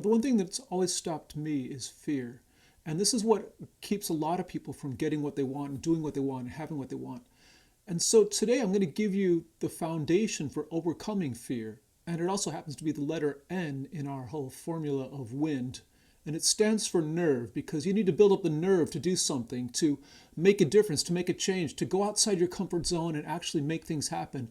Now, the one thing that's always stopped me is fear. And this is what keeps a lot of people from getting what they want and doing what they want and having what they want. And so today I'm going to give you the foundation for overcoming fear. And it also happens to be the letter N in our whole formula of wind. And it stands for nerve, because you need to build up the nerve to do something, to make a difference, to make a change, to go outside your comfort zone and actually make things happen.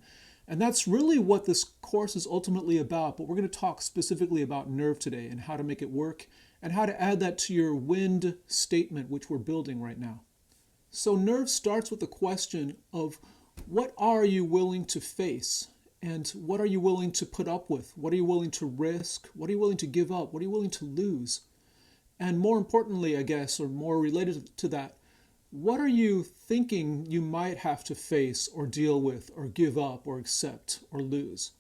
And that's really what this course is ultimately about. But we're going to talk specifically about nerve today and how to make it work and how to add that to your wind statement, which we're building right now. So nerve starts with the question of, what are you willing to face? And what are you willing to put up with? What are you willing to risk? What are you willing to give up? What are you willing to lose? And more importantly, I guess, or more related to that, what are you thinking you might have to face or deal with or give up or accept or lose?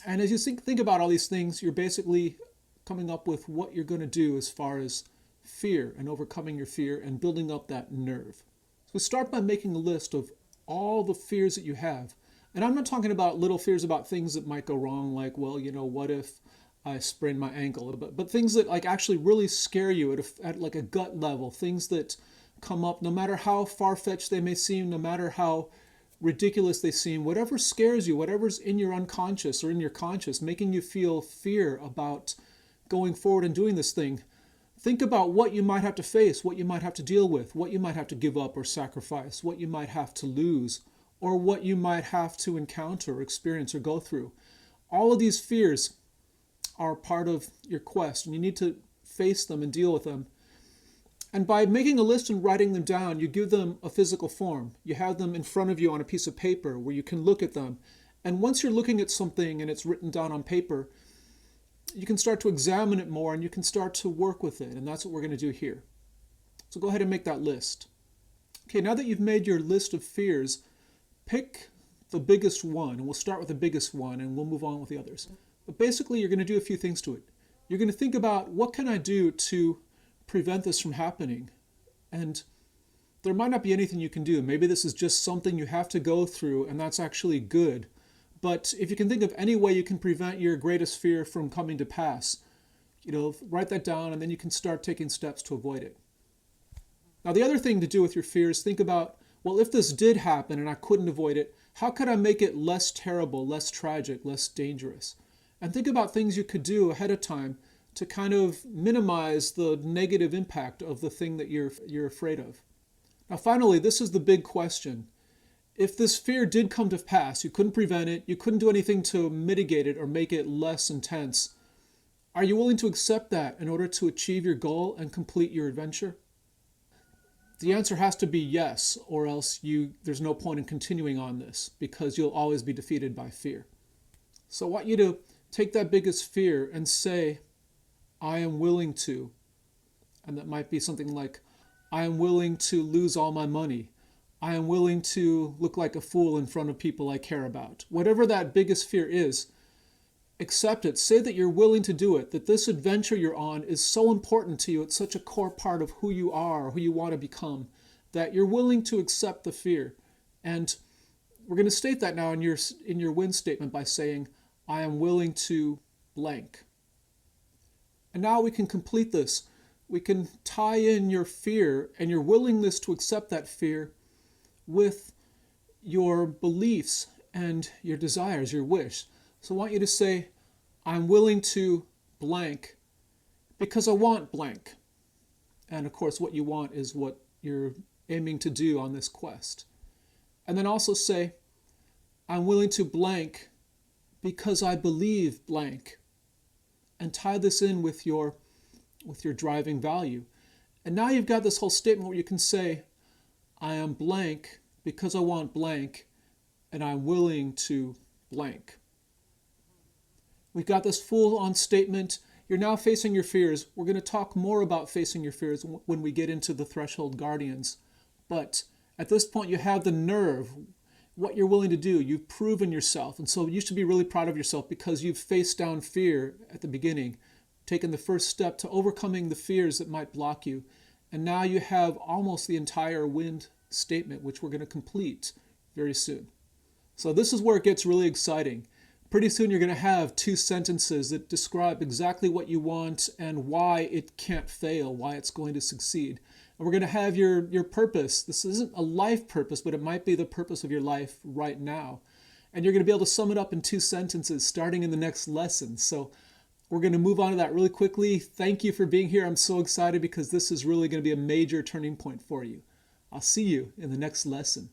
And as you think about all these things, you're basically coming up with what you're going to do as far as fear and overcoming your fear and building up that nerve. So start by making a list of all the fears that you have. And I'm not talking about little fears about things that might go wrong, like, well, what if I sprained my ankle? But things that like actually really scare you at like a gut level, things that come up no matter how far-fetched they may seem, no matter how ridiculous they seem, whatever scares you, whatever's in your unconscious or in your conscious, making you feel fear about going forward and doing this thing. Think about what you might have to face, what you might have to deal with, what you might have to give up or sacrifice, what you might have to lose, or what you might have to encounter or experience or go through. All of these fears are part of your quest, and you need to face them and deal with them. And by making a list and writing them down, you give them a physical form. You have them in front of you on a piece of paper where you can look at them. And once you're looking at something and it's written down on paper, you can start to examine it more and you can start to work with it. And that's what we're going to do here. So go ahead and make that list. Okay, now that you've made your list of fears, pick the biggest one. And we'll start with the biggest one and we'll move on with the others. But basically, you're going to do a few things to it. You're going to think about, what can I do to prevent this from happening? And there might not be anything you can do. Maybe this is just something you have to go through, and that's actually good. But if you can think of any way you can prevent your greatest fear from coming to pass, write that down, and then you can start taking steps to avoid it. Now, the other thing to do with your fears, think about, well, if this did happen and I couldn't avoid it, how could I make it less terrible, less tragic, less dangerous? And think about things you could do ahead of time to kind of minimize the negative impact of the thing that you're afraid of. Now, finally, this is the big question. If this fear did come to pass, you couldn't prevent it, you couldn't do anything to mitigate it or make it less intense, are you willing to accept that in order to achieve your goal and complete your adventure? The answer has to be yes, or else there's no point in continuing on this, because you'll always be defeated by fear. So I want you to take that biggest fear and say, I am willing to. And that might be something like, I am willing to lose all my money. I am willing to look like a fool in front of people I care about. Whatever that biggest fear is, accept it. Say that you're willing to do it, that this adventure you're on is so important to you. It's such a core part of who you are, who you want to become, that you're willing to accept the fear. And we're going to state that now in your win statement by saying, I am willing to blank. And now we can complete this. We can tie in your fear and your willingness to accept that fear with your beliefs and your desires, your wish. So I want you to say, I'm willing to blank because I want blank. And of course, what you want is what you're aiming to do on this quest. And then also say, I'm willing to blank because I believe blank. And tie this in with your driving value. And now you've got this whole statement where you can say, I am blank because I want blank, and I'm willing to blank. We've got this full-on statement. You're now facing your fears. We're going to talk more about facing your fears when we get into the Threshold Guardians. But at this point, you have the nerve, what you're willing to do. You've proven yourself. And so you should be really proud of yourself because you've faced down fear at the beginning, taken the first step to overcoming the fears that might block you. And now you have almost the entire wind statement, which we're going to complete very soon. So this is where it gets really exciting. pretty soon you're going to have 2 sentences that describe exactly what you want and why it can't fail, why it's going to succeed. And we're going to have your purpose. This isn't a life purpose, but it might be the purpose of your life right now. And you're going to be able to sum it up in 2 sentences starting in the next lesson. So we're going to move on to that really quickly. Thank you for being here. I'm so excited because this is really going to be a major turning point for you. I'll see you in the next lesson.